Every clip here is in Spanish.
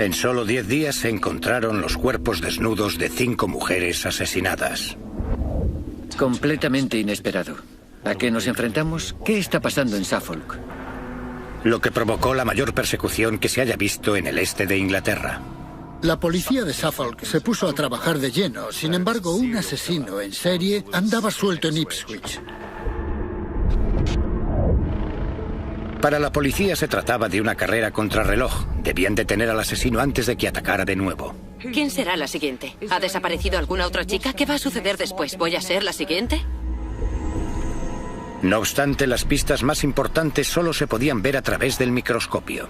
En solo 10 días se encontraron los cuerpos desnudos de 5 mujeres asesinadas. Completamente inesperado. ¿A qué nos enfrentamos? ¿Qué está pasando en Suffolk? Lo que provocó la mayor persecución que se haya visto en el este de Inglaterra. La policía de Suffolk se puso a trabajar de lleno. Sin embargo, un asesino en serie andaba suelto en Ipswich. Para la policía se trataba de una carrera contrarreloj. Debían detener al asesino antes de que atacara de nuevo. ¿Quién será la siguiente? ¿Ha desaparecido alguna otra chica? ¿Qué va a suceder después? ¿Voy a ser la siguiente? No obstante, las pistas más importantes solo se podían ver a través del microscopio.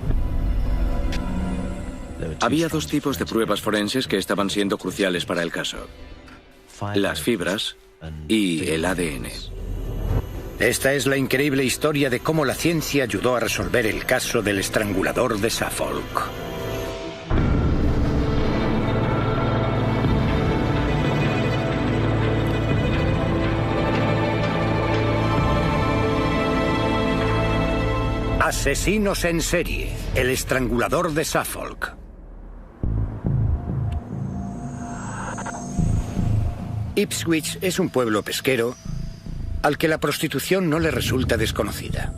Había 2 tipos de pruebas forenses que estaban siendo cruciales para el caso: las fibras y el ADN. Esta es la increíble historia de cómo la ciencia ayudó a resolver el caso del estrangulador de Suffolk. Asesinos en serie, el estrangulador de Suffolk. Ipswich es un pueblo pesquero al que la prostitución no le resulta desconocida.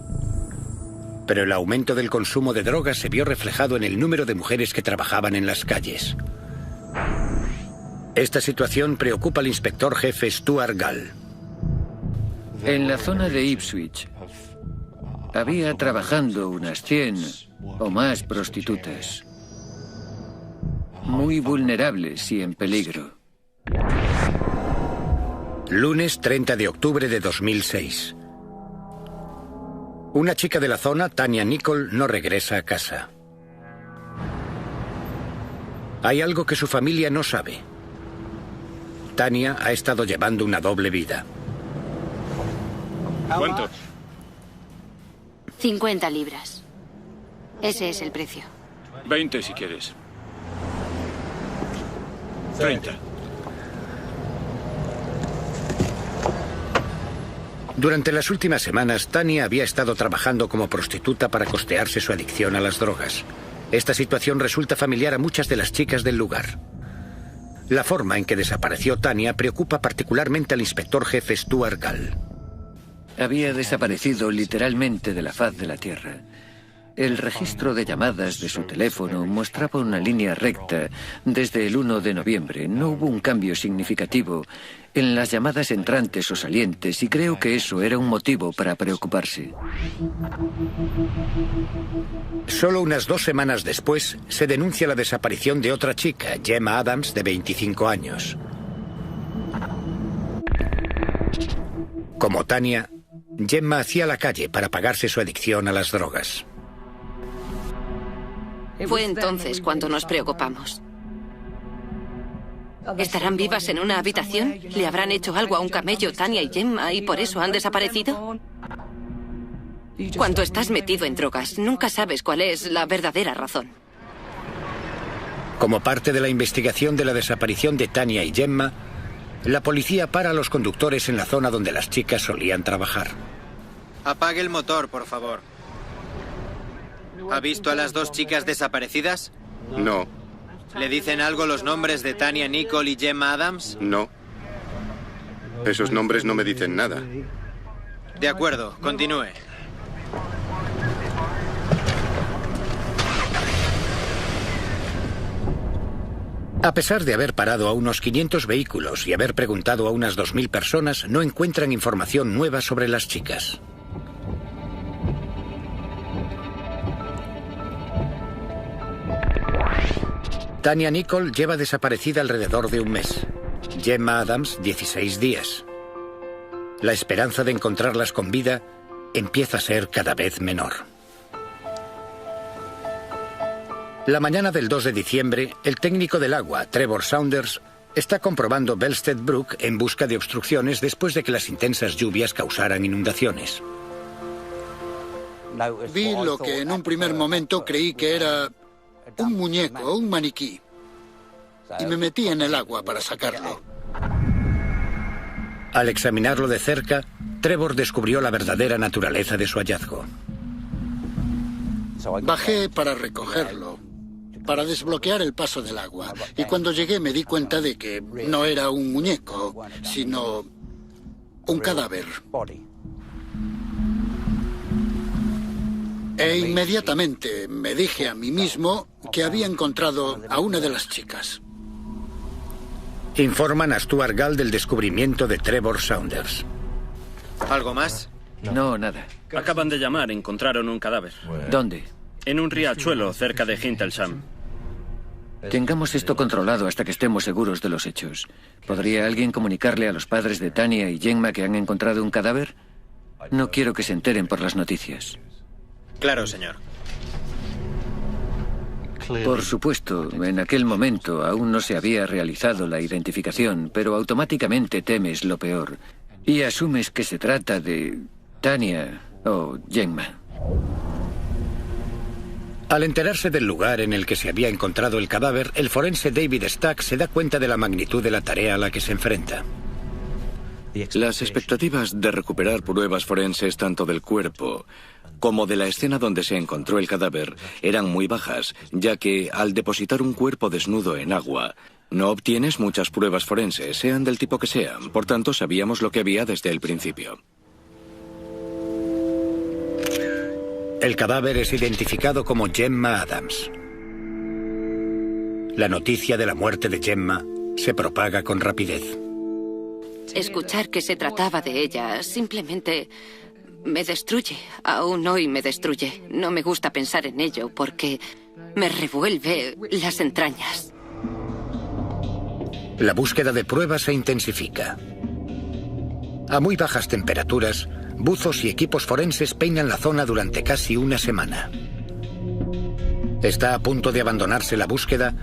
Pero el aumento del consumo de drogas se vio reflejado en el número de mujeres que trabajaban en las calles. Esta situación preocupa al inspector jefe Stuart Gall. En la zona de Ipswich había trabajando unas 100 o más prostitutas. Muy vulnerables y en peligro. Lunes 30 de octubre de 2006. Una chica de la zona, Tanya Nicol, no regresa a casa. Hay algo que su familia no sabe. Tanya ha estado llevando una doble vida. ¿Cuánto? 50 libras. Ese es el precio. 20 si quieres. 30. Durante las últimas semanas, Tanya había estado trabajando como prostituta para costearse su adicción a las drogas. Esta situación resulta familiar a muchas de las chicas del lugar. La forma en que desapareció Tanya preocupa particularmente al inspector jefe Stuart Gall. Había desaparecido literalmente de la faz de la tierra. El registro de llamadas de su teléfono mostraba una línea recta desde el 1 de noviembre. No hubo un cambio significativo en las llamadas entrantes o salientes y creo que eso era un motivo para preocuparse. Solo unas 2 semanas después, se denuncia la desaparición de otra chica, Gemma Adams, de 25 años. Como Tanya, Gemma hacía la calle para pagarse su adicción a las drogas. Fue entonces cuando nos preocupamos. ¿Estarán vivas en una habitación? ¿Le habrán hecho algo a un camello, Tanya y Gemma, y por eso han desaparecido? Cuando estás metido en drogas, nunca sabes cuál es la verdadera razón. Como parte de la investigación de la desaparición de Tanya y Gemma, la policía para a los conductores en la zona donde las chicas solían trabajar. Apague el motor, por favor. ¿Ha visto a las 2 chicas desaparecidas? No. ¿Le dicen algo los nombres de Tanya Nicol y Gemma Adams? No. Esos nombres no me dicen nada. De acuerdo, continúe. A pesar de haber parado a unos 500 vehículos y haber preguntado a unas 2000 personas, no encuentran información nueva sobre las chicas. Tanya Nicol lleva desaparecida alrededor de un mes. Gemma Adams, 16 días. La esperanza de encontrarlas con vida empieza a ser cada vez menor. La mañana del 2 de diciembre, el técnico del agua, Trevor Saunders, está comprobando Belstead Brook en busca de obstrucciones después de que las intensas lluvias causaran inundaciones. Vi lo que en un primer momento creí que era un muñeco, un maniquí. Y me metí en el agua para sacarlo. Al examinarlo de cerca, Trevor descubrió la verdadera naturaleza de su hallazgo. Bajé para recogerlo. para desbloquear el paso del agua. Y cuando llegué me di cuenta de que no era un muñeco, sino un cadáver. E inmediatamente me dije a mí mismo que había encontrado a una de las chicas. Informan a Stuart Gall del descubrimiento de Trevor Saunders. ¿Algo más? No, nada. Acaban de llamar, encontraron un cadáver. ¿Dónde? En un riachuelo cerca de Hintelsham. Tengamos esto controlado hasta que estemos seguros de los hechos. ¿Podría alguien comunicarle a los padres de Tania y Gemma que han encontrado un cadáver? No quiero que se enteren por las noticias. Claro, señor. Por supuesto, en aquel momento aún no se había realizado la identificación, pero automáticamente temes lo peor y asumes que se trata de Tania o Gemma. Al enterarse del lugar en el que se había encontrado el cadáver, el forense David Stack se da cuenta de la magnitud de la tarea a la que se enfrenta. Las expectativas de recuperar pruebas forenses tanto del cuerpo como de la escena donde se encontró el cadáver eran muy bajas, ya que al depositar un cuerpo desnudo en agua, no obtienes muchas pruebas forenses, sean del tipo que sean. Por tanto, sabíamos lo que había desde el principio. El cadáver es identificado como Gemma Adams. La noticia de la muerte de Gemma se propaga con rapidez. Escuchar que se trataba de ella simplemente me destruye. Aún hoy me destruye. No me gusta pensar en ello porque me revuelve las entrañas. La búsqueda de pruebas se intensifica. A muy bajas temperaturas, buzos y equipos forenses peinan la zona durante casi una semana. Está a punto de abandonarse la búsqueda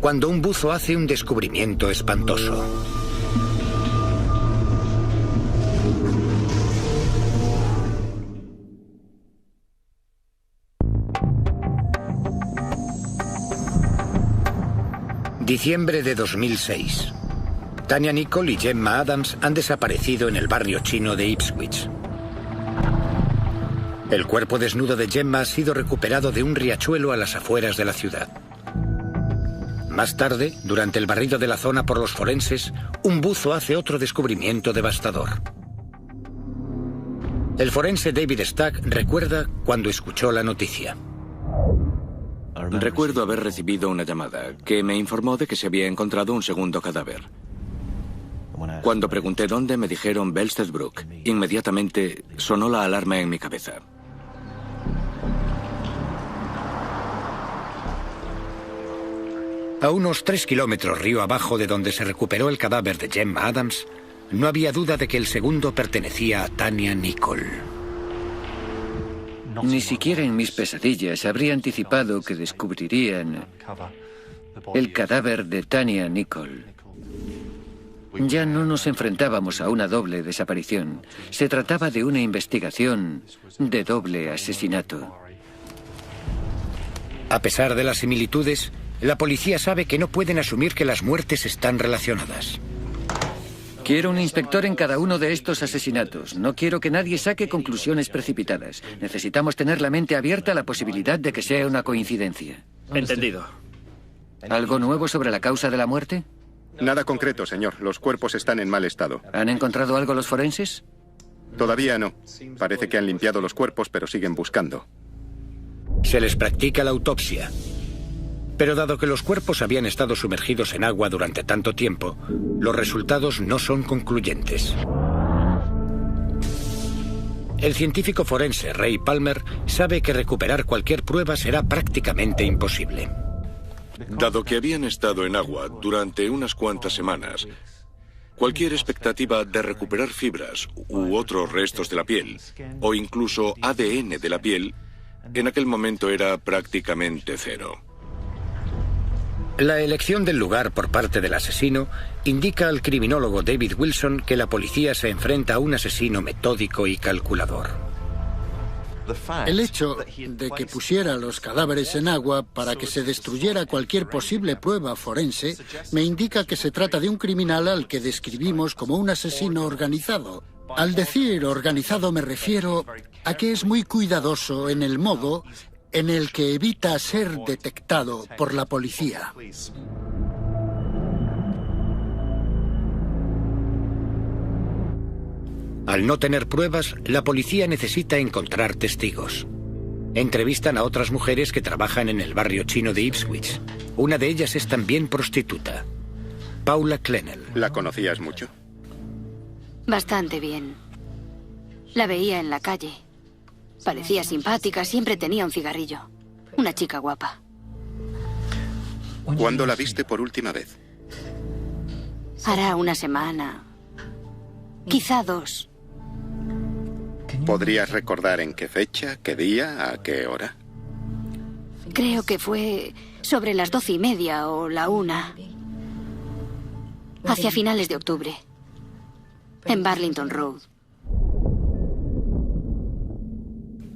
cuando un buzo hace un descubrimiento espantoso. Diciembre de 2006. Tania Nicol y Gemma Adams han desaparecido en el barrio chino de Ipswich. El cuerpo desnudo de Gemma ha sido recuperado de un riachuelo a las afueras de la ciudad. Más tarde, durante el barrido de la zona por los forenses, un buzo hace otro descubrimiento devastador. El forense David Stack recuerda cuando escuchó la noticia. Recuerdo haber recibido una llamada que me informó de que se había encontrado un segundo cadáver. Cuando pregunté dónde, me dijeron Belstead Brook. Inmediatamente sonó la alarma en mi cabeza. A unos 3 kilómetros río abajo de donde se recuperó el cadáver de Gemma Adams, no había duda de que el segundo pertenecía a Tania Nicol. Ni siquiera en mis pesadillas habría anticipado que descubrirían el cadáver de Tania Nicol. Ya no nos enfrentábamos a una doble desaparición. Se trataba de una investigación de doble asesinato. A pesar de las similitudes, la policía sabe que no pueden asumir que las muertes están relacionadas. Quiero un inspector en cada uno de estos asesinatos. No quiero que nadie saque conclusiones precipitadas. Necesitamos tener la mente abierta a la posibilidad de que sea una coincidencia. Entendido. ¿Algo nuevo sobre la causa de la muerte? Nada concreto, señor. Los cuerpos están en mal estado. ¿Han encontrado algo los forenses? Todavía no. Parece que han limpiado los cuerpos, pero siguen buscando. Se les practica la autopsia. Pero dado que los cuerpos habían estado sumergidos en agua durante tanto tiempo, los resultados no son concluyentes. El científico forense Ray Palmer sabe que recuperar cualquier prueba será prácticamente imposible. Dado que habían estado en agua durante unas cuantas semanas, cualquier expectativa de recuperar fibras u otros restos de la piel, o incluso ADN de la piel, en aquel momento era prácticamente cero. La elección del lugar por parte del asesino indica al criminólogo David Wilson que la policía se enfrenta a un asesino metódico y calculador. El hecho de que pusiera los cadáveres en agua para que se destruyera cualquier posible prueba forense me indica que se trata de un criminal al que describimos como un asesino organizado. Al decir organizado me refiero a que es muy cuidadoso en el modo en el que evita ser detectado por la policía. Al no tener pruebas, la policía necesita encontrar testigos. Entrevistan a otras mujeres que trabajan en el barrio chino de Ipswich. Una de ellas es también prostituta, Paula Clennell. ¿La conocías mucho? Bastante bien. La veía en la calle. Parecía simpática, siempre tenía un cigarrillo. Una chica guapa. ¿Cuándo la viste por última vez? Hará una semana. Quizá 2. ¿Podrías recordar en qué fecha, qué día, a qué hora? Creo que fue sobre las 12:30 o la 1. Hacia finales de octubre. En Burlington Road.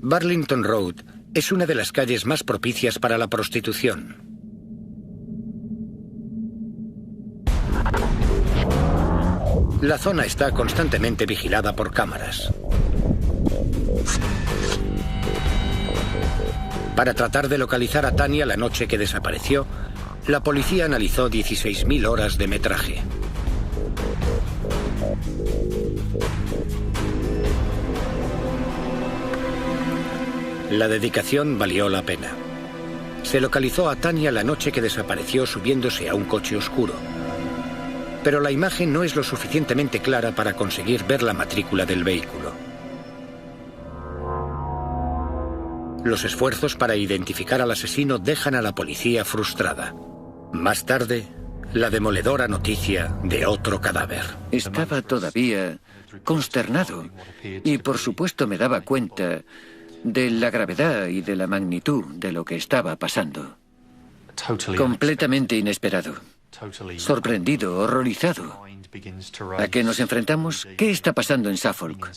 Burlington Road es una de las calles más propicias para la prostitución. La zona está constantemente vigilada por cámaras. Para tratar de localizar a Tania la noche que desapareció, la policía analizó 16.000 horas de metraje. La dedicación valió la pena. Se localizó a Tania la noche que desapareció subiéndose a un coche oscuro. Pero la imagen no es lo suficientemente clara para conseguir ver la matrícula del vehículo. Los esfuerzos para identificar al asesino dejan a la policía frustrada. Más tarde, la demoledora noticia de otro cadáver. Estaba todavía consternado y por supuesto me daba cuenta de la gravedad y de la magnitud de lo que estaba pasando. Completamente inesperado. Sorprendido, horrorizado. ¿A qué nos enfrentamos? ¿Qué está pasando en Suffolk?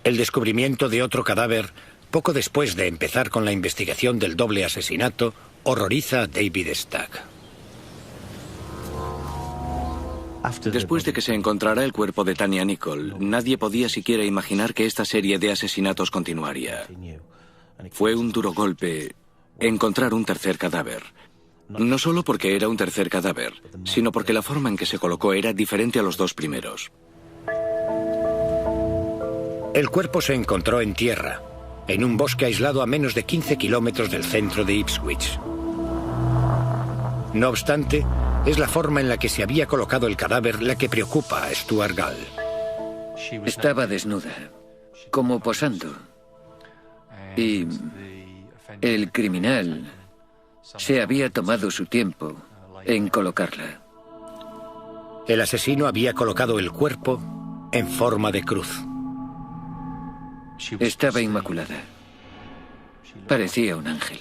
El descubrimiento de otro cadáver, poco después de empezar con la investigación del doble asesinato, horroriza a David Stack. Después de que se encontrara el cuerpo de Tania Nicol, nadie podía siquiera imaginar que esta serie de asesinatos continuaría. Fue un duro golpe encontrar un tercer cadáver. No solo porque era un tercer cadáver, sino porque la forma en que se colocó era diferente a los 2 primeros. El cuerpo se encontró en tierra, en un bosque aislado a menos de 15 kilómetros del centro de Ipswich. No obstante, es la forma en la que se había colocado el cadáver la que preocupa a Stuart Gall. Estaba desnuda, como posando. Y el criminal se había tomado su tiempo en colocarla. El asesino había colocado el cuerpo en forma de cruz. Estaba inmaculada. Parecía un ángel.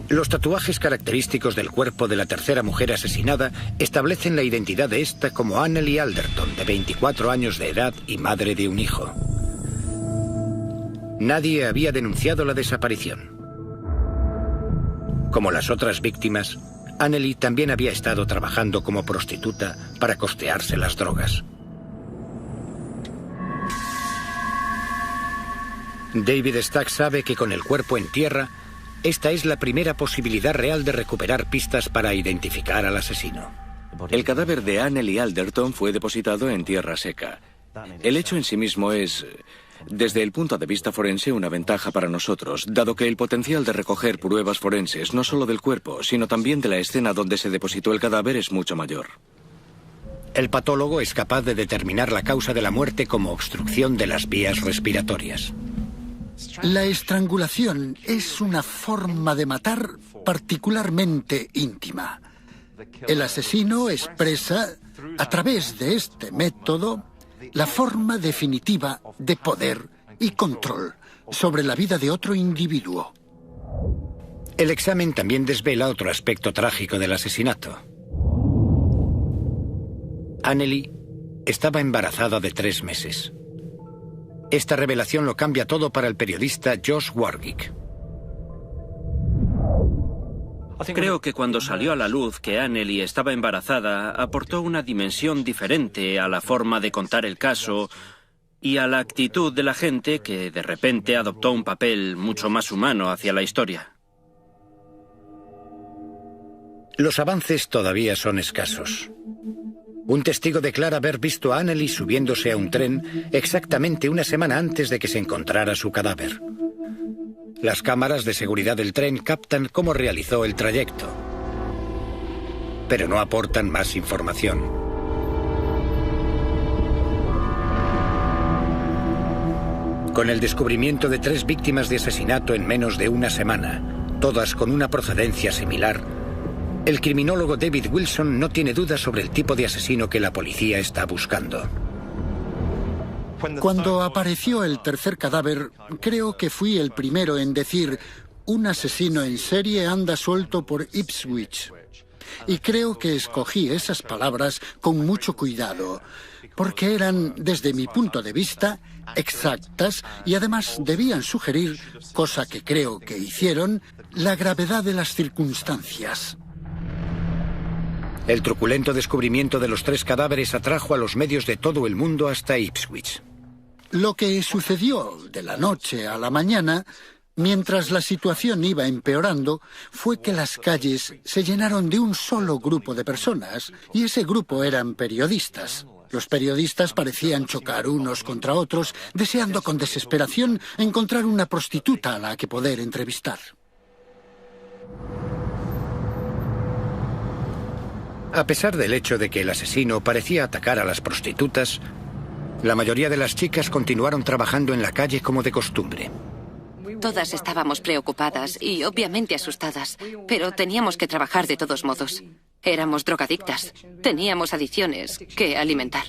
Los tatuajes característicos del cuerpo de la tercera mujer asesinada establecen la identidad de esta como Annelie Alderton, de 24 años de edad y madre de un hijo. Nadie había denunciado la desaparición. Como las otras víctimas, Annelie también había estado trabajando como prostituta para costearse las drogas. David Stack sabe que con el cuerpo en tierra, esta es la primera posibilidad real de recuperar pistas para identificar al asesino. El cadáver de Annelie Alderton fue depositado en tierra seca. El hecho en sí mismo es, desde el punto de vista forense, una ventaja para nosotros, dado que el potencial de recoger pruebas forenses, no solo del cuerpo, sino también de la escena donde se depositó el cadáver, es mucho mayor. El patólogo es capaz de determinar la causa de la muerte como obstrucción de las vías respiratorias. La estrangulación es una forma de matar particularmente íntima. El asesino expresa, a través de este método, la forma definitiva de poder y control sobre la vida de otro individuo. El examen también desvela otro aspecto trágico del asesinato. Annelie estaba embarazada de 3 meses. Esta revelación lo cambia todo para el periodista Josh Warwick. Creo que cuando salió a la luz que Anneli estaba embarazada, aportó una dimensión diferente a la forma de contar el caso y a la actitud de la gente que de repente adoptó un papel mucho más humano hacia la historia. Los avances todavía son escasos. Un testigo declara haber visto a Anneli subiéndose a un tren exactamente una semana antes de que se encontrara su cadáver. Las cámaras de seguridad del tren captan cómo realizó el trayecto, pero no aportan más información. Con el descubrimiento de 3 víctimas de asesinato en menos de una semana, todas con una procedencia similar, el criminólogo David Wilson no tiene dudas sobre el tipo de asesino que la policía está buscando. Cuando apareció el tercer cadáver, creo que fui el primero en decir: un asesino en serie anda suelto por Ipswich. Y creo que escogí esas palabras con mucho cuidado, porque eran, desde mi punto de vista, exactas y además debían sugerir, cosa que creo que hicieron, la gravedad de las circunstancias. El truculento descubrimiento de los 3 cadáveres atrajo a los medios de todo el mundo hasta Ipswich. Lo que sucedió de la noche a la mañana, mientras la situación iba empeorando, fue que las calles se llenaron de un solo grupo de personas, y ese grupo eran periodistas. Los periodistas parecían chocar unos contra otros, deseando con desesperación encontrar una prostituta a la que poder entrevistar. A pesar del hecho de que el asesino parecía atacar a las prostitutas, la mayoría de las chicas continuaron trabajando en la calle como de costumbre. Todas estábamos preocupadas y obviamente asustadas, pero teníamos que trabajar de todos modos. Éramos drogadictas, teníamos adicciones que alimentar.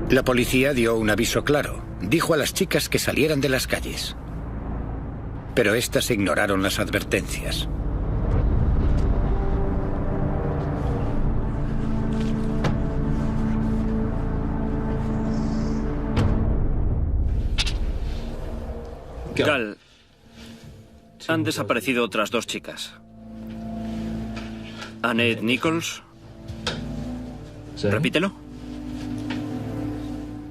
La policía dio un aviso claro. Dijo a las chicas que salieran de las calles. Pero éstas ignoraron las advertencias. Gal, han desaparecido otras 2 chicas. Annette Nichols. Repítelo.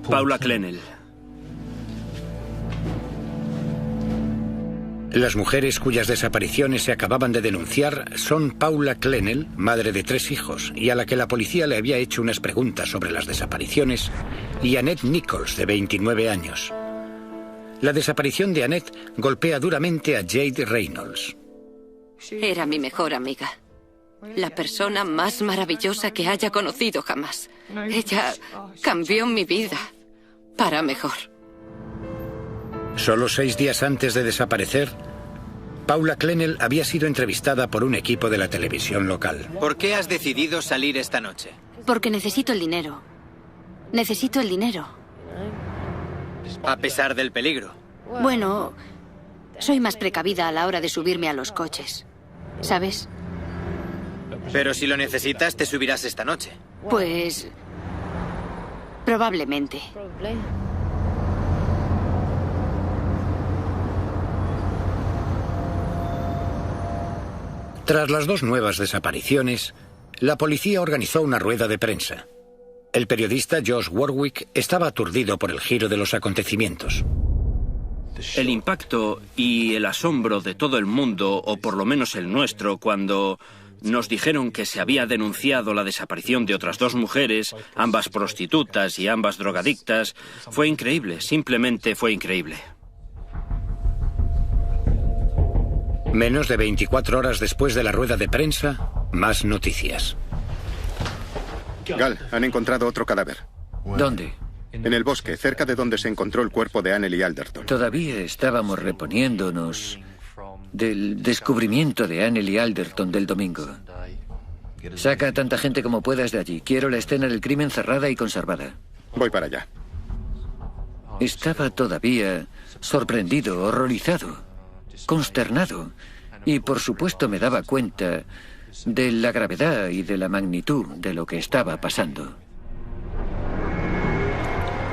Paula Clennell. Las mujeres cuyas desapariciones se acababan de denunciar son Paula Clennell, madre de 3 hijos, y a la que la policía le había hecho unas preguntas sobre las desapariciones, y Annette Nichols, de 29 años. La desaparición de Annette golpea duramente a Jade Reynolds. Era mi mejor amiga. La persona más maravillosa que haya conocido jamás. Ella cambió mi vida para mejor. Solo 6 días antes de desaparecer, Paula Clennell había sido entrevistada por un equipo de la televisión local. ¿Por qué has decidido salir esta noche? Porque necesito el dinero. Necesito el dinero. A pesar del peligro. Bueno, soy más precavida a la hora de subirme a los coches, ¿sabes? Pero si lo necesitas, te subirás esta noche. Pues... probablemente. Tras las 2 nuevas desapariciones, la policía organizó una rueda de prensa. El periodista Josh Warwick estaba aturdido por el giro de los acontecimientos. El impacto y el asombro de todo el mundo, o por lo menos el nuestro, cuando nos dijeron que se había denunciado la desaparición de otras 2 mujeres, ambas prostitutas y ambas drogadictas, fue increíble, simplemente fue increíble. Menos de 24 horas después de la rueda de prensa, más noticias. Gal, han encontrado otro cadáver. ¿Dónde? En el bosque, cerca de donde se encontró el cuerpo de Anneli Alderton. Todavía estábamos reponiéndonos del descubrimiento de Anneli Alderton del domingo. Saca a tanta gente como puedas de allí. Quiero la escena del crimen cerrada y conservada. Voy para allá. Estaba todavía sorprendido, horrorizado, consternado. Y por supuesto me daba cuenta de la gravedad y de la magnitud de lo que estaba pasando.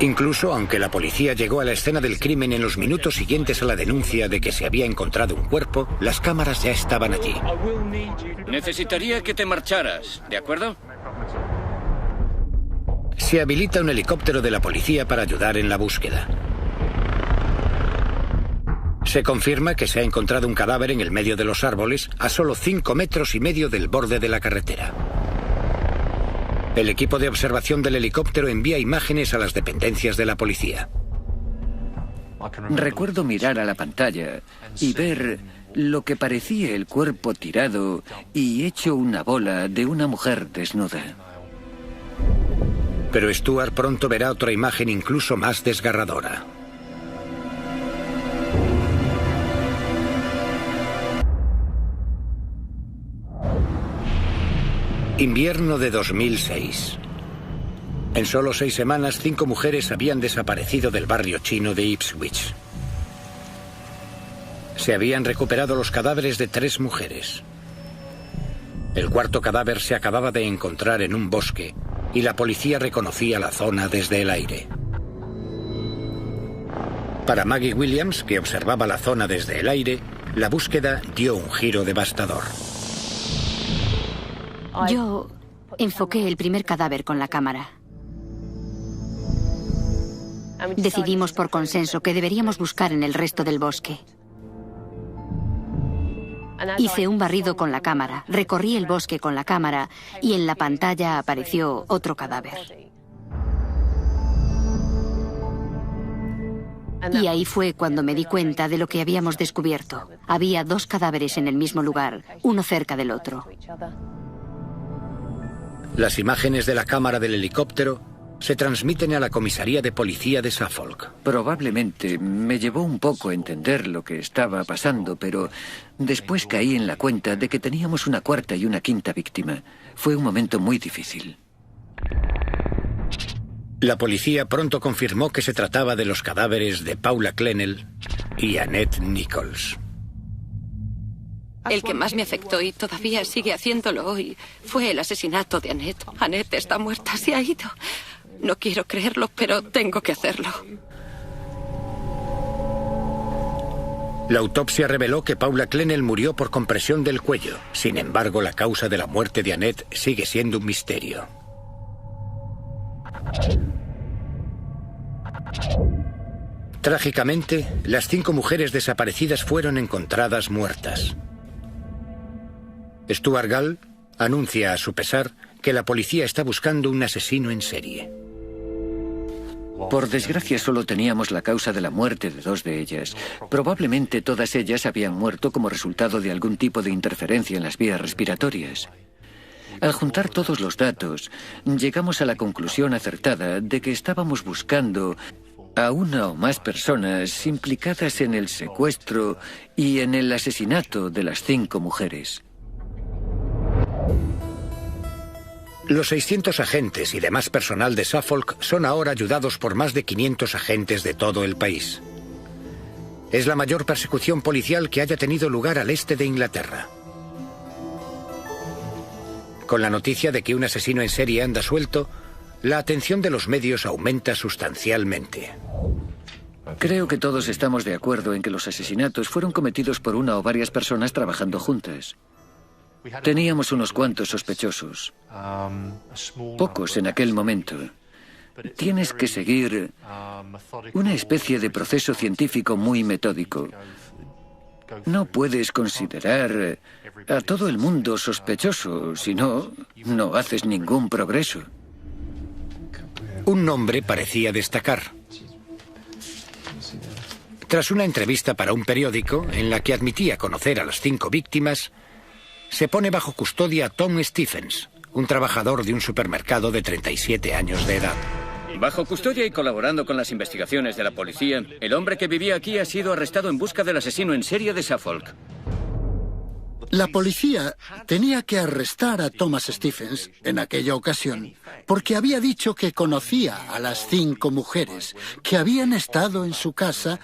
Incluso aunque la policía llegó a la escena del crimen en los minutos siguientes a la denuncia de que se había encontrado un cuerpo, las cámaras ya estaban allí. Necesitaría que te marcharas, ¿de acuerdo? Se habilita un helicóptero de la policía para ayudar en la búsqueda. Se confirma que se ha encontrado un cadáver en el medio de los árboles, a solo 5,5 metros del borde de la carretera. El equipo de observación del helicóptero envía imágenes a las dependencias de la policía. Recuerdo mirar a la pantalla y ver lo que parecía el cuerpo tirado y hecho una bola de una mujer desnuda. Pero Stuart pronto verá otra imagen incluso más desgarradora. Invierno de 2006. En solo 6 semanas, 5 mujeres habían desaparecido del barrio chino de Ipswich. Se habían recuperado los cadáveres de 3 mujeres. El cuarto cadáver se acababa de encontrar en un bosque y la policía reconocía la zona desde el aire. Para Maggie Williams, que observaba la zona desde el aire, la búsqueda dio un giro devastador. Yo enfoqué el primer cadáver con la cámara. Decidimos por consenso que deberíamos buscar en el resto del bosque. Hice un barrido con la cámara, recorrí el bosque con la cámara y en la pantalla apareció otro cadáver. Y ahí fue cuando me di cuenta de lo que habíamos descubierto. Había 2 cadáveres en el mismo lugar, uno cerca del otro. Las imágenes de la cámara del helicóptero se transmiten a la comisaría de policía de Suffolk. Probablemente me llevó un poco entender lo que estaba pasando, pero después caí en la cuenta de que teníamos una cuarta y una quinta víctima. Fue un momento muy difícil. La policía pronto confirmó que se trataba de los cadáveres de Paula Clennell y Annette Nichols. El que más me afectó, y todavía sigue haciéndolo hoy, fue el asesinato de Annette. Annette está muerta, se ha ido. No quiero creerlo, pero tengo que hacerlo. La autopsia reveló que Paula Clennell murió por compresión del cuello. Sin embargo, la causa de la muerte de Annette sigue siendo un misterio. Trágicamente, las 5 mujeres desaparecidas fueron encontradas muertas. Stuart Gall anuncia a su pesar que la policía está buscando un asesino en serie. Por desgracia solo teníamos la causa de la muerte de 2 de ellas. Probablemente todas ellas habían muerto como resultado de algún tipo de interferencia en las vías respiratorias. Al juntar todos los datos, llegamos a la conclusión acertada de que estábamos buscando a una o más personas implicadas en el secuestro y en el asesinato de las 5 mujeres. Los 600 agentes y demás personal de Suffolk son ahora ayudados por más de 500 agentes de todo el país. Es la mayor persecución policial que haya tenido lugar al este de Inglaterra. Con la noticia de que un asesino en serie anda suelto, la atención de los medios aumenta sustancialmente. Creo que todos estamos de acuerdo en que los asesinatos fueron cometidos por una o varias personas trabajando juntas. Teníamos unos cuantos sospechosos. Pocos en aquel momento. Tienes que seguir una especie de proceso científico muy metódico. No puedes considerar a todo el mundo sospechoso, si no, no haces ningún progreso. Un nombre parecía destacar. Tras una entrevista para un periódico en la que admitía conocer a las 5 víctimas, se pone bajo custodia a Tom Stephens, un trabajador de un supermercado de 37 años de edad. Bajo custodia y colaborando con las investigaciones de la policía, el hombre que vivía aquí ha sido arrestado en busca del asesino en serie de Suffolk. La policía tenía que arrestar a Thomas Stephens en aquella ocasión porque había dicho que conocía a las 5 mujeres que habían estado en su casa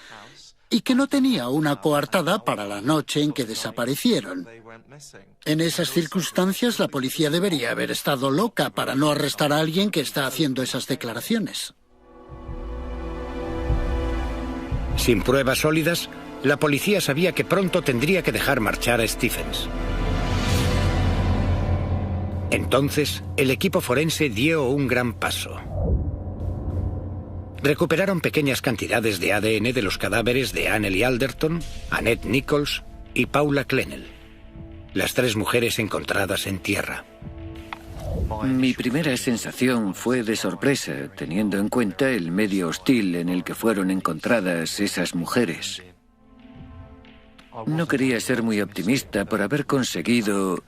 y que no tenía una coartada para la noche en que desaparecieron. En esas circunstancias, la policía debería haber estado loca para no arrestar a alguien que está haciendo esas declaraciones. Sin pruebas sólidas, la policía sabía que pronto tendría que dejar marchar a Stephens. Entonces, el equipo forense dio un gran paso. Recuperaron pequeñas cantidades de ADN de los cadáveres de Anneli Alderton, Annette Nichols y Paula Clennell, las 3 mujeres encontradas en tierra. Mi primera sensación fue de sorpresa, teniendo en cuenta el medio hostil en el que fueron encontradas esas mujeres. No quería ser muy optimista por haber conseguido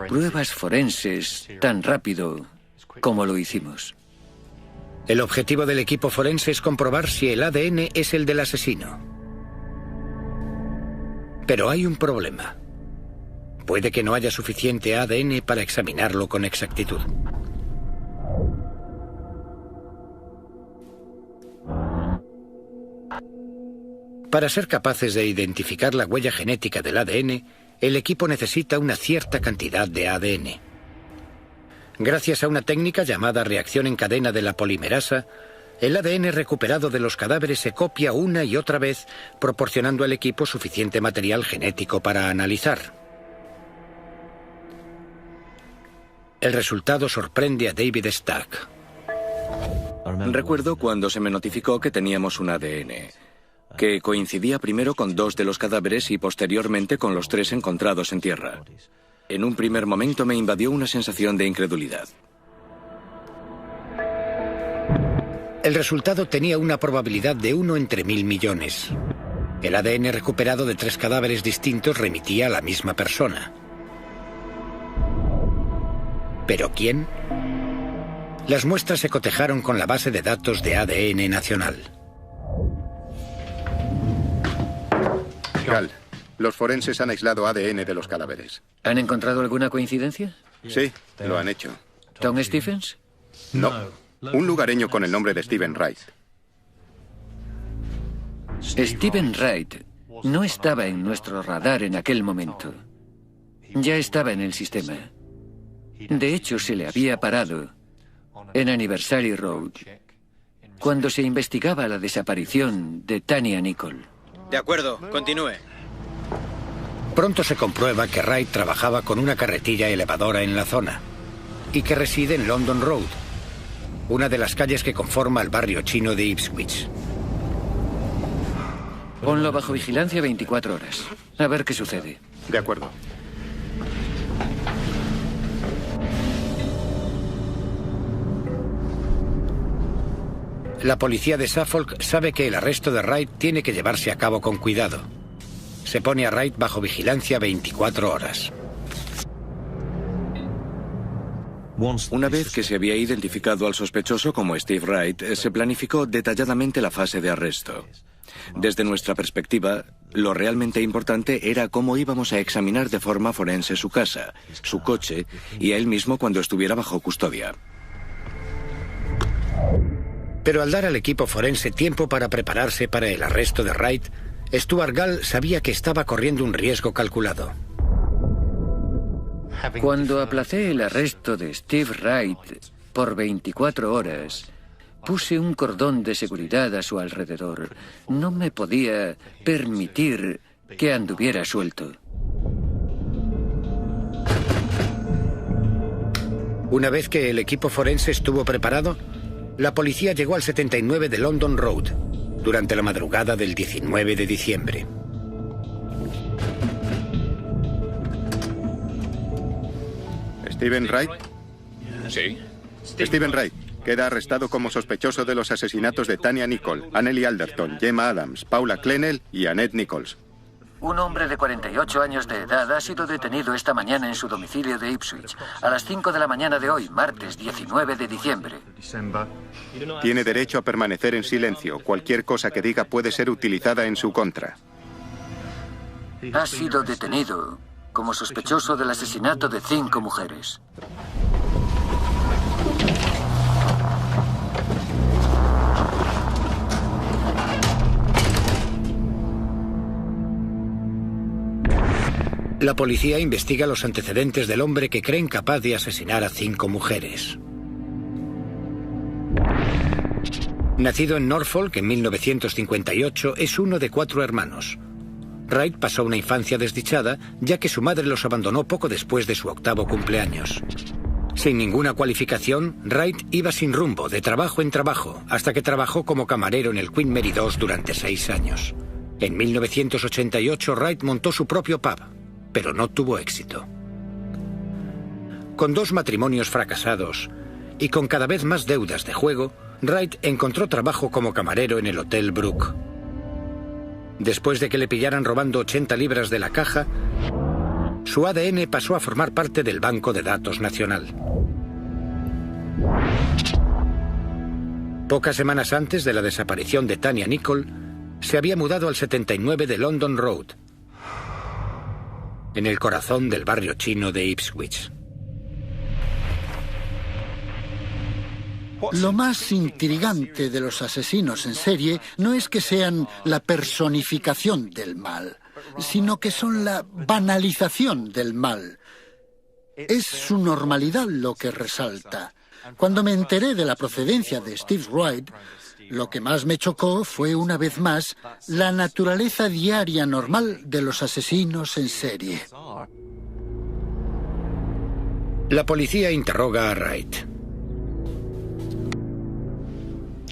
pruebas forenses tan rápido como lo hicimos. El objetivo del equipo forense es comprobar si el ADN es el del asesino. Pero hay un problema. Puede que no haya suficiente ADN para examinarlo con exactitud. Para ser capaces de identificar la huella genética del ADN, el equipo necesita una cierta cantidad de ADN. Gracias a una técnica llamada reacción en cadena de la polimerasa, el ADN recuperado de los cadáveres se copia una y otra vez, proporcionando al equipo suficiente material genético para analizar. El resultado sorprende a David Stack. Recuerdo cuando se me notificó que teníamos un ADN, que coincidía primero con 2 de los cadáveres y posteriormente con los 3 encontrados en tierra. En un primer momento me invadió una sensación de incredulidad. El resultado tenía una probabilidad de 1 entre 1000 millones. El ADN recuperado de 3 cadáveres distintos remitía a la misma persona. ¿Pero quién? Las muestras se cotejaron con la base de datos de ADN nacional. Gal, los forenses han aislado ADN de los cadáveres. ¿Han encontrado alguna coincidencia? Sí, lo han hecho. ¿Tom Stephens? No, un lugareño con el nombre de Stephen Wright. Stephen Wright no estaba en nuestro radar en aquel momento. Ya estaba en el sistema. De hecho, se le había parado en Anniversary Road cuando se investigaba la desaparición de Tania Nicol. De acuerdo, continúe. Pronto se comprueba que Wright trabajaba con una carretilla elevadora en la zona y que reside en London Road, una de las calles que conforma el barrio chino de Ipswich. Ponlo bajo vigilancia 24 horas. A ver qué sucede. De acuerdo. La policía de Suffolk sabe que el arresto de Wright tiene que llevarse a cabo con cuidado. Se pone a Wright bajo vigilancia 24 horas. Una vez que se había identificado al sospechoso como Steve Wright, se planificó detalladamente la fase de arresto. Desde nuestra perspectiva, lo realmente importante era cómo íbamos a examinar de forma forense su casa, su coche y a él mismo cuando estuviera bajo custodia. Pero al dar al equipo forense tiempo para prepararse para el arresto de Wright, Stuart Gall sabía que estaba corriendo un riesgo calculado. Cuando aplacé el arresto de Steve Wright por 24 horas, puse un cordón de seguridad a su alrededor. No me podía permitir que anduviera suelto. Una vez que el equipo forense estuvo preparado, la policía llegó al 79 de London Road durante la madrugada del 19 de diciembre. ¿Stephen Wright? Sí. Stephen Wright queda arrestado como sospechoso de los asesinatos de Tania Nicol, Anneli Alderton, Gemma Adams, Paula Clennell y Annette Nichols. Un hombre de 48 años de edad ha sido detenido esta mañana en su domicilio de Ipswich, a las 5 de la mañana de hoy, martes 19 de diciembre. Tiene derecho a permanecer en silencio. Cualquier cosa que diga puede ser utilizada en su contra. Ha sido detenido como sospechoso del asesinato de 5 mujeres. La policía investiga los antecedentes del hombre que creen capaz de asesinar a 5 mujeres. Nacido en Norfolk en 1958, es uno de 4 hermanos. Wright pasó una infancia desdichada, ya que su madre los abandonó poco después de su 8º cumpleaños. Sin ninguna cualificación, Wright iba sin rumbo, de trabajo en trabajo, hasta que trabajó como camarero en el Queen Mary II durante 6 años. En 1988, Wright montó su propio pub, pero no tuvo éxito. Con 2 matrimonios fracasados y con cada vez más deudas de juego, Wright encontró trabajo como camarero en el Hotel Brook. Después de que le pillaran robando 80 libras de la caja, su ADN pasó a formar parte del Banco de Datos Nacional. Pocas semanas antes de la desaparición de Tanya Nicol, se había mudado al 79 de London Road, en el corazón del barrio chino de Ipswich. Lo más intrigante de los asesinos en serie no es que sean la personificación del mal, sino que son la banalización del mal. Es su normalidad lo que resalta. Cuando me enteré de la procedencia de Steve Wright, lo que más me chocó fue, una vez más, la naturaleza diaria normal de los asesinos en serie. La policía interroga a Wright.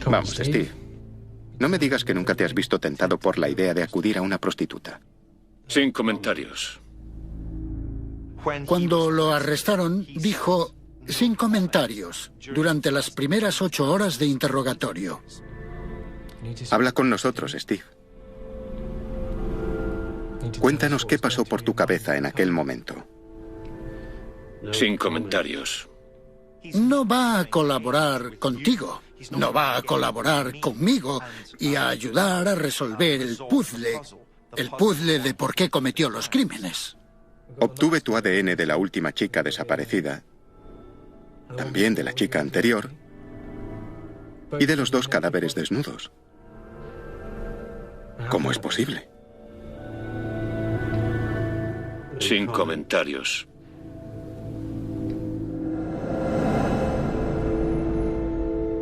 Vamos, Steve. No me digas que nunca te has visto tentado por la idea de acudir a una prostituta. Sin comentarios. Cuando lo arrestaron, dijo, sin comentarios, durante las primeras 8 horas de interrogatorio. Habla con nosotros, Steve. Cuéntanos qué pasó por tu cabeza en aquel momento. Sin comentarios. No va a colaborar contigo. No va a colaborar conmigo y a ayudar a resolver el puzzle de por qué cometió los crímenes. Obtuve tu ADN de la última chica desaparecida, también de la chica anterior y de los 2 cadáveres desnudos. ¿Cómo es posible? Sin comentarios.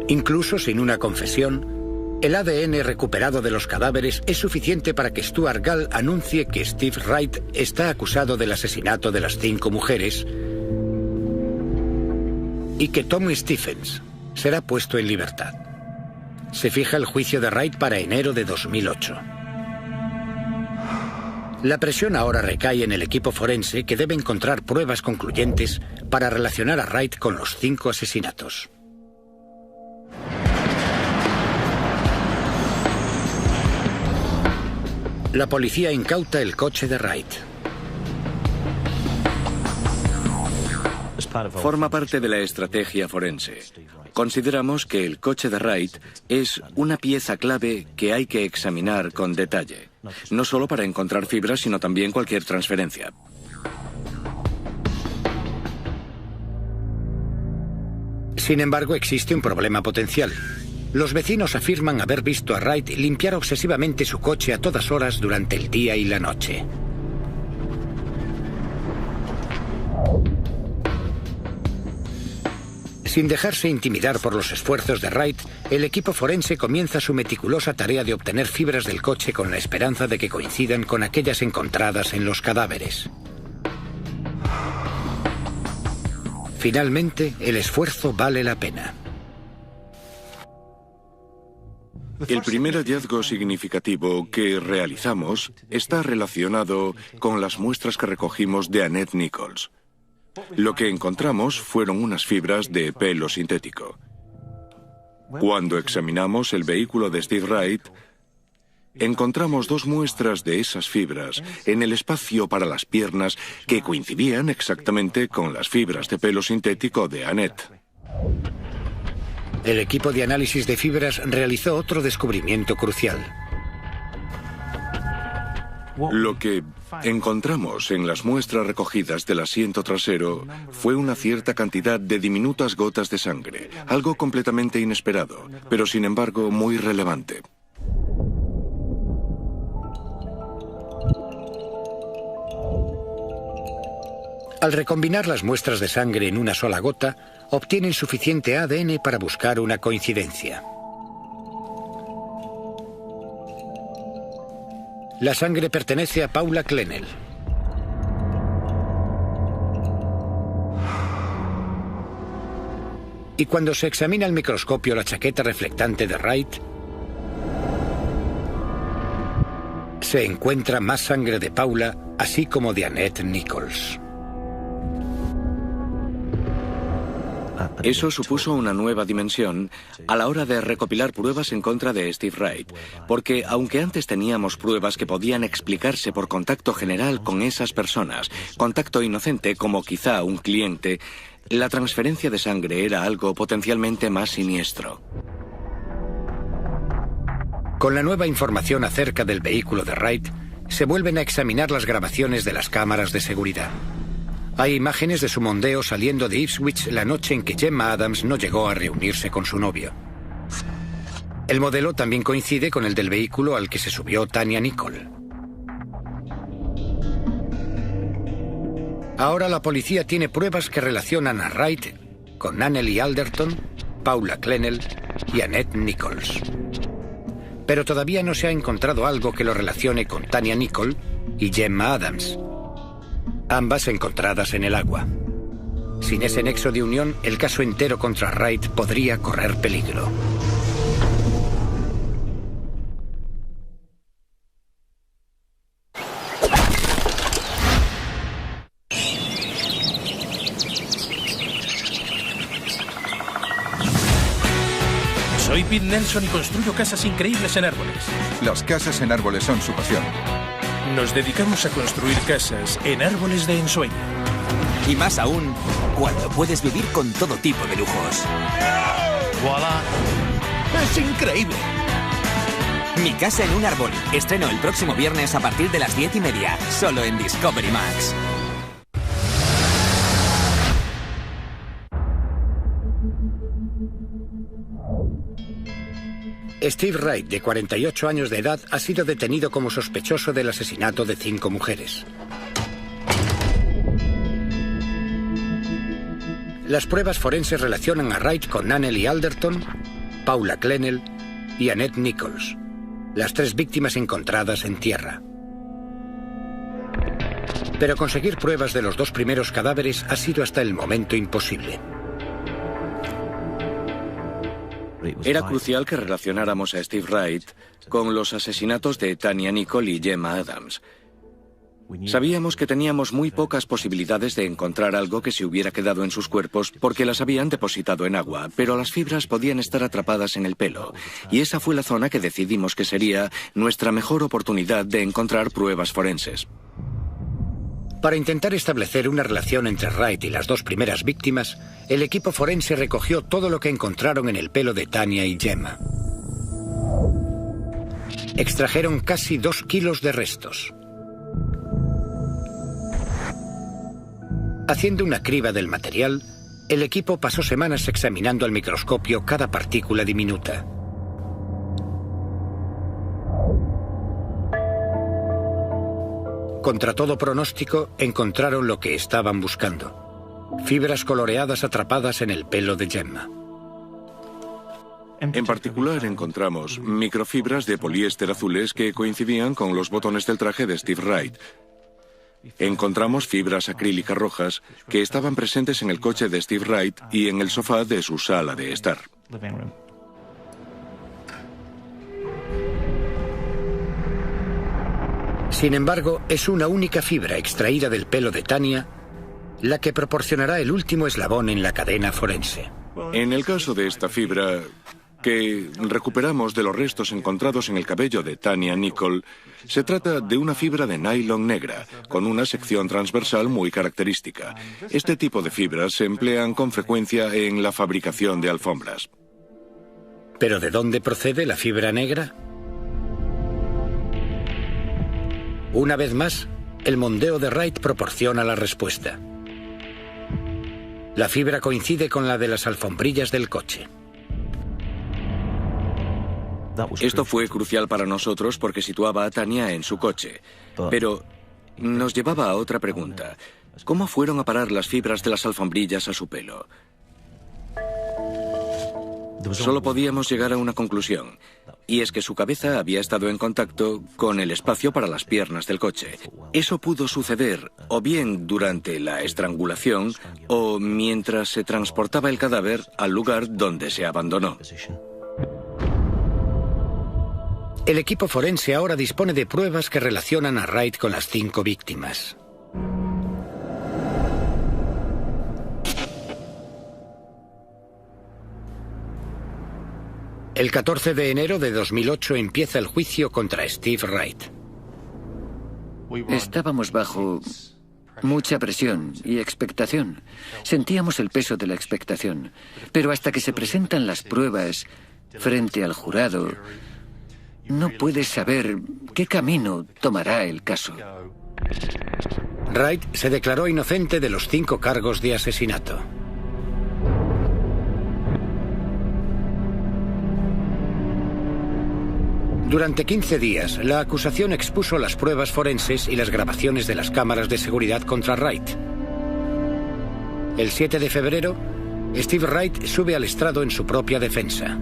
Incluso sin una confesión, el ADN recuperado de los cadáveres es suficiente para que Stuart Gall anuncie que Steve Wright está acusado del asesinato de las 5 mujeres y que Tommy Stephens será puesto en libertad. Se fija el juicio de Wright para enero de 2008. La presión ahora recae en el equipo forense, que debe encontrar pruebas concluyentes para relacionar a Wright con los 5 asesinatos. La policía incauta el coche de Wright. Forma parte de la estrategia forense. Consideramos que el coche de Wright es una pieza clave que hay que examinar con detalle, no solo para encontrar fibras, sino también cualquier transferencia. Sin embargo, existe un problema potencial. Los vecinos afirman haber visto a Wright limpiar obsesivamente su coche a todas horas durante el día y la noche. Sin dejarse intimidar por los esfuerzos de Wright, el equipo forense comienza su meticulosa tarea de obtener fibras del coche con la esperanza de que coincidan con aquellas encontradas en los cadáveres. Finalmente, el esfuerzo vale la pena. El primer hallazgo significativo que realizamos está relacionado con las muestras que recogimos de Annette Nichols. Lo que encontramos fueron unas fibras de pelo sintético. Cuando examinamos el vehículo de Steve Wright, encontramos 2 muestras de esas fibras en el espacio para las piernas que coincidían exactamente con las fibras de pelo sintético de Annette. El equipo de análisis de fibras realizó otro descubrimiento crucial. Lo que encontramos en las muestras recogidas del asiento trasero fue una cierta cantidad de diminutas gotas de sangre, algo completamente inesperado, pero sin embargo muy relevante. Al recombinar las muestras de sangre en una sola gota, obtienen suficiente ADN para buscar una coincidencia. La sangre pertenece a Paula Clennell. Y cuando se examina al microscopio la chaqueta reflectante de Wright, se encuentra más sangre de Paula, así como de Annette Nichols. Eso supuso una nueva dimensión a la hora de recopilar pruebas en contra de Steve Wright, porque aunque antes teníamos pruebas que podían explicarse por contacto general con esas personas, contacto inocente como quizá un cliente, la transferencia de sangre era algo potencialmente más siniestro. Con la nueva información acerca del vehículo de Wright, se vuelven a examinar las grabaciones de las cámaras de seguridad. Hay imágenes de su mondeo saliendo de Ipswich la noche en que Gemma Adams no llegó a reunirse con su novio. El modelo también coincide con el del vehículo al que se subió Tania Nicol. Ahora la policía tiene pruebas que relacionan a Wright con Anneli Alderton, Paula Clennell y Annette Nichols. Pero todavía no se ha encontrado algo que lo relacione con Tania Nicol y Gemma Adams, ambas encontradas en el agua. Sin ese nexo de unión, el caso entero contra Wright podría correr peligro. Soy Pete Nelson y construyo casas increíbles en árboles. Las casas en árboles son su pasión. Nos dedicamos a construir casas en árboles de ensueño. Y más aún, cuando puedes vivir con todo tipo de lujos. ¡Voilà! ¡Es increíble! Mi casa en un árbol. Estreno el próximo viernes a partir de las 10:30, solo en Discovery Max. Steve Wright, de 48 años de edad, ha sido detenido como sospechoso del asesinato de 5 mujeres. Las pruebas forenses relacionan a Wright con Anneli Alderton, Paula Clennell y Annette Nichols, las 3 víctimas encontradas en tierra. Pero conseguir pruebas de los 2 primeros cadáveres ha sido hasta el momento imposible. Era crucial que relacionáramos a Steve Wright con los asesinatos de Tania Nicol y Gemma Adams. Sabíamos que teníamos muy pocas posibilidades de encontrar algo que se hubiera quedado en sus cuerpos porque las habían depositado en agua, pero las fibras podían estar atrapadas en el pelo, y esa fue la zona que decidimos que sería nuestra mejor oportunidad de encontrar pruebas forenses. Para intentar establecer una relación entre Wright y las 2 primeras víctimas, el equipo forense recogió todo lo que encontraron en el pelo de Tania y Gemma. Extrajeron casi 2 kilos de restos. Haciendo una criba del material, el equipo pasó semanas examinando al microscopio cada partícula diminuta. Contra todo pronóstico, encontraron lo que estaban buscando: fibras coloreadas atrapadas en el pelo de Gemma. En particular encontramos microfibras de poliéster azules que coincidían con los botones del traje de Steve Wright. Encontramos fibras acrílicas rojas que estaban presentes en el coche de Steve Wright y en el sofá de su sala de estar. Sin embargo, es una única fibra extraída del pelo de Tania la que proporcionará el último eslabón en la cadena forense. En el caso de esta fibra, que recuperamos de los restos encontrados en el cabello de Tania Nicol, se trata de una fibra de nylon negra, con una sección transversal muy característica. Este tipo de fibras se emplean con frecuencia en la fabricación de alfombras. ¿Pero de dónde procede la fibra negra? Una vez más, el mondeo de Wright proporciona la respuesta. La fibra coincide con la de las alfombrillas del coche. Esto fue crucial para nosotros porque situaba a Tania en su coche. Pero nos llevaba a otra pregunta. ¿Cómo fueron a parar las fibras de las alfombrillas a su pelo? Solo podíamos llegar a una conclusión, y es que su cabeza había estado en contacto con el espacio para las piernas del coche. Eso pudo suceder o bien durante la estrangulación o mientras se transportaba el cadáver al lugar donde se abandonó. El equipo forense ahora dispone de pruebas que relacionan a Wright con las 5 víctimas. El 14 de enero de 2008 empieza el juicio contra Steve Wright. Estábamos bajo mucha presión y expectación. Sentíamos el peso de la expectación. Pero hasta que se presentan las pruebas frente al jurado, no puedes saber qué camino tomará el caso. Wright se declaró inocente de los 5 cargos de asesinato. Durante 15 días, la acusación expuso las pruebas forenses y las grabaciones de las cámaras de seguridad contra Wright. El 7 de febrero, Steve Wright sube al estrado en su propia defensa.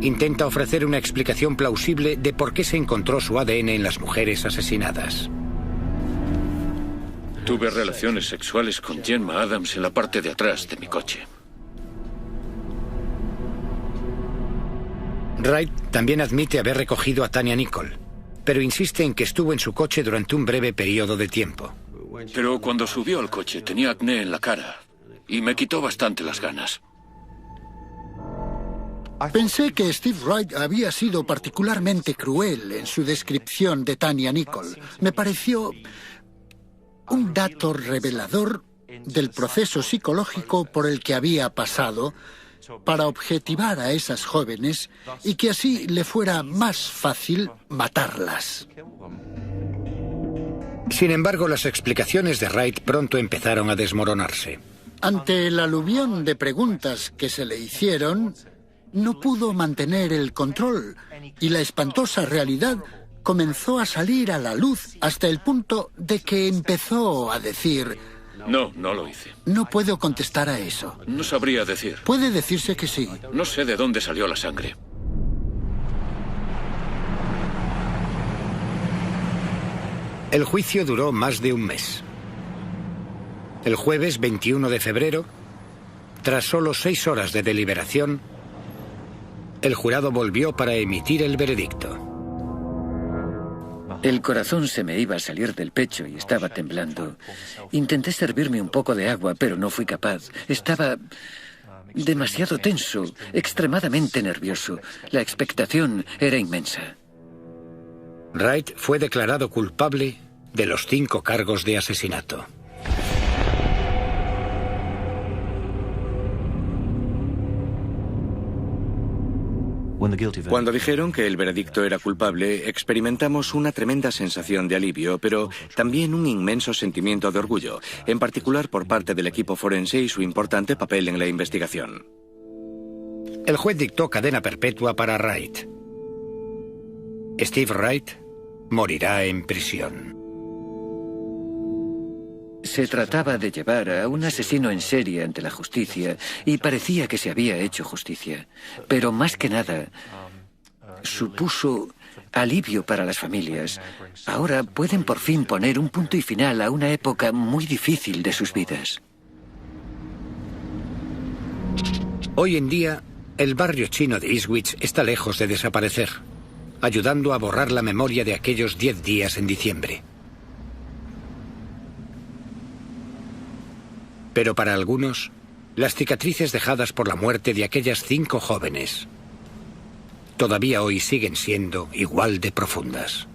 Intenta ofrecer una explicación plausible de por qué se encontró su ADN en las mujeres asesinadas. Tuve relaciones sexuales con Gemma Adams en la parte de atrás de mi coche. Wright también admite haber recogido a Tanya Nicol, pero insiste en que estuvo en su coche durante un breve periodo de tiempo. Pero cuando subió al coche tenía acné en la cara y me quitó bastante las ganas. Pensé que Steve Wright había sido particularmente cruel en su descripción de Tanya Nicol. Me pareció un dato revelador del proceso psicológico por el que había pasado para objetivar a esas jóvenes y que así le fuera más fácil matarlas. Sin embargo, las explicaciones de Wright pronto empezaron a desmoronarse. Ante el aluvión de preguntas que se le hicieron, no pudo mantener el control y la espantosa realidad comenzó a salir a la luz hasta el punto de que empezó a decir: No, no lo hice. No puedo contestar a eso. No sabría decir. Puede decirse que sí. No sé de dónde salió la sangre. El juicio duró más de un mes. El jueves 21 de febrero, tras solo 6 horas de deliberación, el jurado volvió para emitir el veredicto. El corazón se me iba a salir del pecho y estaba temblando. Intenté servirme un poco de agua, pero no fui capaz. Estaba demasiado tenso, extremadamente nervioso. La expectación era inmensa. Wright fue declarado culpable de los 5 cargos de asesinato. Cuando dijeron que el veredicto era culpable, experimentamos una tremenda sensación de alivio, pero también un inmenso sentimiento de orgullo, en particular por parte del equipo forense y su importante papel en la investigación. El juez dictó cadena perpetua para Wright. Steve Wright morirá en prisión. Se trataba de llevar a un asesino en serie ante la justicia y parecía que se había hecho justicia. Pero más que nada, supuso alivio para las familias. Ahora pueden por fin poner un punto y final a una época muy difícil de sus vidas. Hoy en día, el barrio chino de Ipswich está lejos de desaparecer, ayudando a borrar la memoria de aquellos 10 días en diciembre. Pero para algunos, las cicatrices dejadas por la muerte de aquellas 5 jóvenes todavía hoy siguen siendo igual de profundas.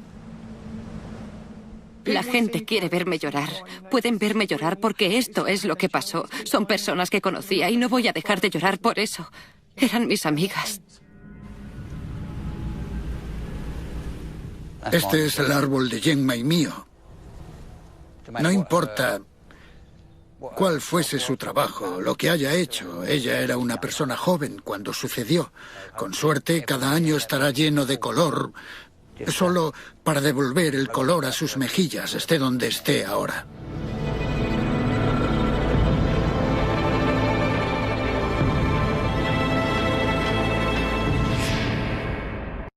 La gente quiere verme llorar. Pueden verme llorar porque esto es lo que pasó. Son personas que conocía y no voy a dejar de llorar por eso. Eran mis amigas. Este es el árbol de Gemma y mío. No importa cuál fuese su trabajo, lo que haya hecho. Ella era una persona joven cuando sucedió. Con suerte, cada año estará lleno de color, solo para devolver el color a sus mejillas, esté donde esté ahora.